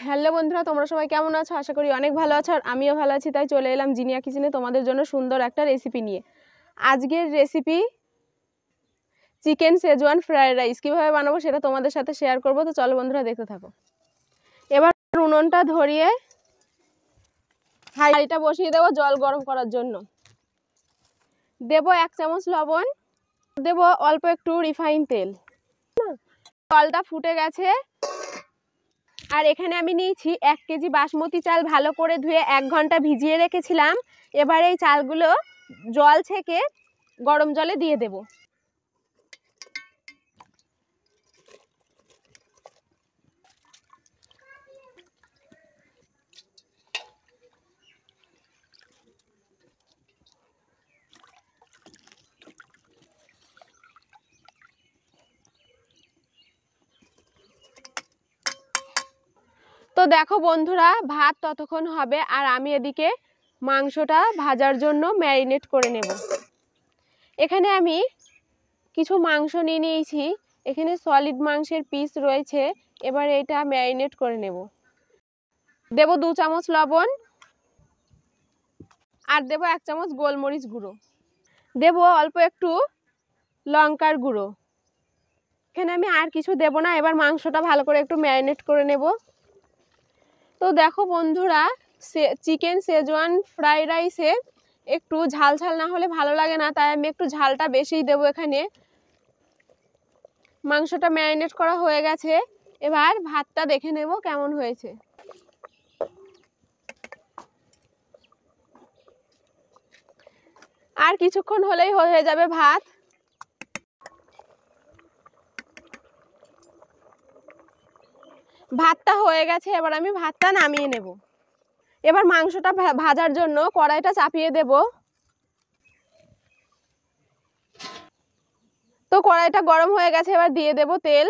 Hello বন্ধুরা, তোমরা সবাই কেমন আছো? আশা করি অনেক ভালো আছো, আর আমিও ভালো আছি। তাই চলে এলাম জিনিয়া কিচেনে তোমাদের জন্য সুন্দর একটা রেসিপি নিয়ে। আজকের recipe chicken schezwan fried rice. কীভাবে বানাবো সেটা তোমাদের সাথে শেয়ার করবো। তো চলো বন্ধুরা, দেখতে থাকো। এবার উনুনটা ধরিয়ে হাঁড়িটা বসিয়ে দেবো জল গরম করার জন্য। দেবো 1 চামচ লবণ, দেবো অল্প একটু রিফাইন তেল। জলটা ফুটে গেছে, আর এখানে আমি নিয়েছি 1 কেজি বাসমতি চাল, ভালো করে ধুয়ে 1 ঘন্টা ভিজিয়ে রেখেছিলাম। এবার এই চালগুলো জল ছেঁকে গরম জলে দিয়ে দেব। তো দেখো বন্ধুরা, ভাত ততক্ষণ হবে, আর আমি এদিকে মাংসটা ভাজার জন্য ম্যারিনেট করে নেব। এখানে আমি কিছু মাংস নিয়ে নিয়েছি, এখানে সলিড মাংসের পিস রয়েছে। এবার এটা ম্যারিনেট করে নেব। দেব 2 চামচ লবণ, আর দেব 1 চামচ গোলমরিচ গুঁড়ো, দেব অল্প একটু লঙ্কার গুঁড়ো। এখানে আমি আর কিছু দেব না। এবার মাংসটা ভালো করে একটু ম্যারিনেট করে নেব। তো দেখো বন্ধুরা, চিকেন শেজওয়ান ফ্রাইড রাইসে একটু ঝাল ঝাল না হলে ভালো লাগে না, তাই আমি একটু ঝালটা বেশিই দেবো এখানে। মাংসটা ম্যারিনেট করা হয়ে গেছে, এবার ভাতটা দেখে নেব কেমন হয়েছে। আর কিছুক্ষণ হলেই হয়ে যাবে ভাত। ভাতটা হয়ে গেছে, এবার আমি ভাতটা নামিয়ে নেব। এবার মাংসটা ভাজার জন্য কড়াইটা চাপিয়ে দেব। তো কড়াইটা গরম হয়ে গেছে, এবার দিয়ে দেব তেল।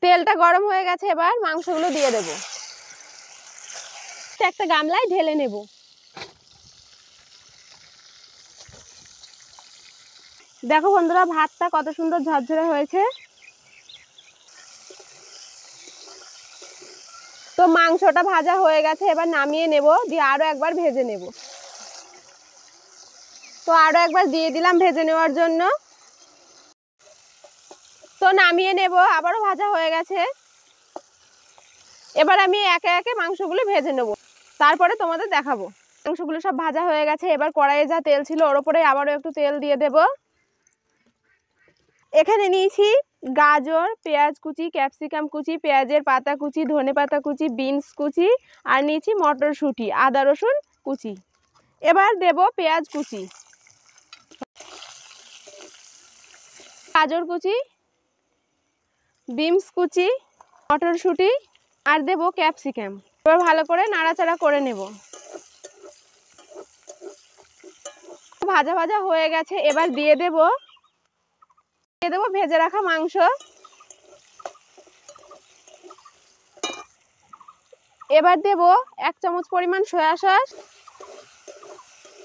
তেলটা গরম হয়ে গেছে, এবার মাংসগুলো দিয়ে দেব। একটা গামলায় ঢেলে নেব। দেখো বন্ধুরা, ভাতটা কত সুন্দর ঝরঝরে হয়েছে। তো মাংসটা ভাজা হয়ে গেছে, এবার নামিয়ে নেব, দিয়ে আরো একবার ভেজে নেব। তো আরো একবার দিয়ে দিলাম ভেজে নেওয়ার জন্য। তো নামিয়ে নেব, আবারও ভাজা হয়ে গেছে। এবার আমি একে একে মাংসগুলো ভেজে নেব, তারপরে তোমাদের দেখাবো। মাংসগুলো সব ভাজা হয়ে গেছে, এবার কড়াইয়ে যা তেল ছিল ওর উপরে আবারও একটু তেল দিয়ে দেব। এখানে নিয়েছি গাজর, পেঁয়াজ কুচি, ক্যাপসিকাম কুচি, পেঁয়াজের পাতা কুচি, ধনে পাতা কুচি, বিনস কুচি, আর নিয়েছি মটরশুঁটি, আদা রসুন কুচি। এবার দেব পেঁয়াজ কুচি, গাজর কুচি, বিনস কুচি, মটরশুঁটি, আর দেব ক্যাপসিকাম। এবার ভালো করে নাড়াচাড়া করে নেব। ভাজা ভাজা হয়ে গেছে, এবার দিয়ে দেব ভেজে রাখা মাংস। এবার দেব 1 চামচ পরিমাণ সয়া সস,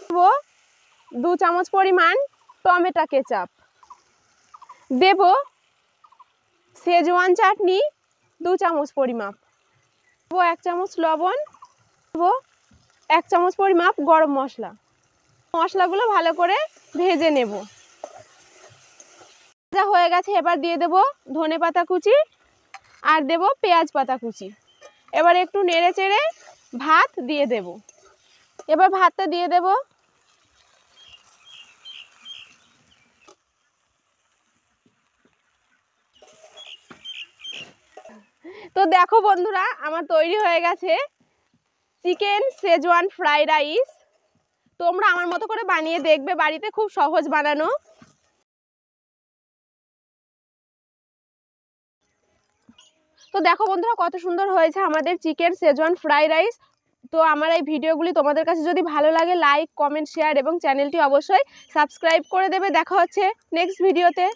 দেব 2 চামচ পরিমাণ টমেটো কেচাপ, দেব শেজওয়ান চাটনি 2 চামচ পরিমাপ, দেব 1 চামচ লবণ, দেব 1 চামচ পরিমাপ গরম মশলা। মশলাগুলো ভালো করে ভেজে নেব। ভাজা হয়ে গেছে, এবার দিয়ে দেব ধনে পাতা কুচি, আর দেব পেঁয়াজ পাতা কুচি। এবার একটু নেড়ে চেড়ে ভাত দিয়ে দেব। এবার ভাতটা দিয়ে দেব। তো দেখো বন্ধুরা, আমার তৈরি হয়ে গেছে চিকেন শেজওয়ান ফ্রাইড রাইস। তোমরা আমার মতো করে বানিয়ে দেখবে বাড়িতে, খুব সহজ বানানো। তো দেখো বন্ধুরা, কত সুন্দর হয়েছে আমাদের চিকেন শেজওয়ান ফ্রাইড রাইস। তো আমার এই ভিডিওগুলি তোমাদের কাছে যদি ভালো লাগে, লাইক, কমেন্ট, শেয়ার এবং চ্যানেলটি অবশ্যই সাবস্ক্রাইব করে দেবে। দেখা হচ্ছে নেক্সট ভিডিওতে।